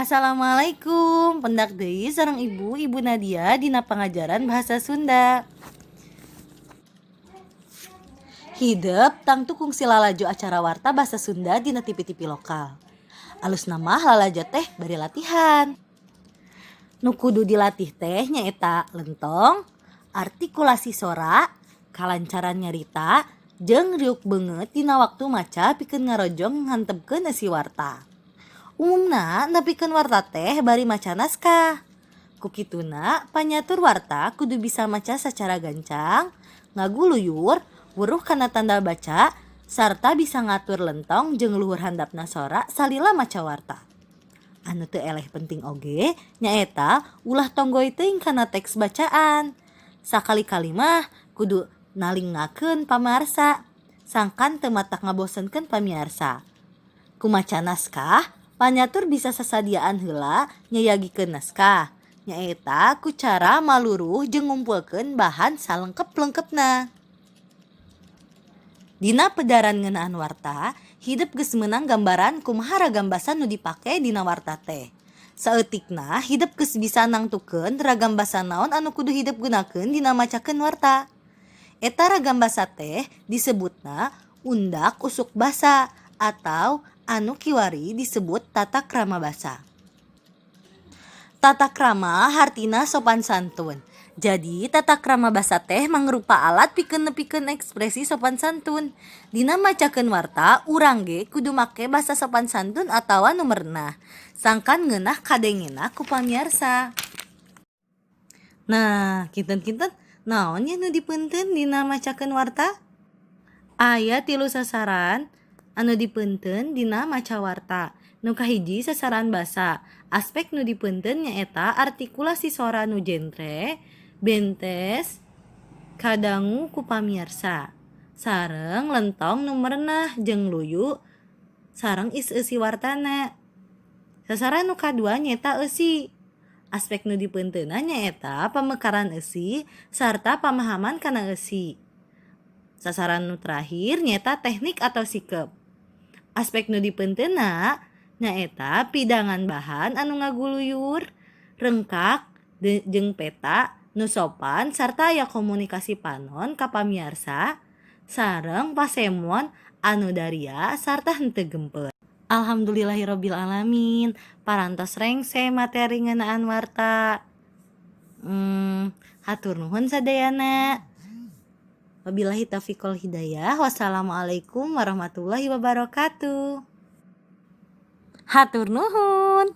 Assalamualaikum, pendak deui sareng Ibu Nadia dina pangajaran bahasa Sunda. Hideup tangtu kungsi lalajo acara warta bahasa Sunda dina tipi-tipi lokal. Alus nama lalajo teh bari latihan. Nu kudu dilatih teh nyaeta lentong, artikulasi sora, kalancaran nyarita, jeung riuk beungeut dina waktu maca pikeun ngarojong ngantepkeun isi warta. Umumna nepikeun warta teh bari maca naskah. Kukituna panyatur warta kudu bisa maca secara gancang, ngaguluyur, weruh kana tanda baca, sarta bisa ngatur lentong jeung luhur handapna sora salila maca warta. Anu teu eleh penting oge nyaeta ulah tonggoy teuing kana teks bacaan. Sakali-kali mah kudu nalingakeun pamarsa, sangkan teu matak ngabosenkeun pamiarsa. Kumaca naskah, panyatur bisa sasadiaan heula nyayagikeun naskah. Nyaeta ku cara maluruh jeung ngumpulkeun bahan salengkep-lengkepna. Dina pedaran ngeunaan warta, hideup geus meunang gambaran kumaha ragam basa nu dipake dina warta teh. Saeutikna hideup geus bisa nangtukeun ragam basa naon anu kudu hideup gunakeun dina macakeun warta. Eta ragam basa teh disebutna undak usuk basa atau anu kiwari disebut tata krama basa. Tata krama hartina sopan santun. Jadi tata krama basa teh mangrupa alat pikeun nepikeun ekspresi sopan santun. Dina macakeun warta urang ge kudu make basa sopan santun atawa nu merenah. Sangkan ngeunah kadengena ku pamiarsa. Nah, kinten-kinten naon nya nu dipeunteun dina macakeun warta? Aya 3 sasaran anu dipeunteun dina maca warta. Nu kahiji sasaran basa. Aspek nu dipeunteun nyaeta artikulasi sora nu jentre, bentes, kadangu ku pamiarsa. Sareng lentong nu merenah jeung luyu sareng is-isi wartana. Sasaran nu kadua nyaeta eusi. Aspek nu dipeunteunna nyaeta pamekaran eusi sarta pamahaman kana eusi. Sasaran nu terakhir nyaeta teknik atau sikep. Aspek nu dipeunteunna nyaeta pidangan bahan anu ngaguluyur, rengkak, jeung peta nu sopan sarta aya komunikasi panon ka pamiarsa sareng pasemon anu daria sarta henteu gempeur. Alhamdulillahirabbil alamin. Parantos rengse materi ngeunaan warta. Hatur nuhun sadayana. Wabillahi taufiq wal hidayah. Wassalamualaikum warahmatullahi wabarakatuh. Hatur nuhun.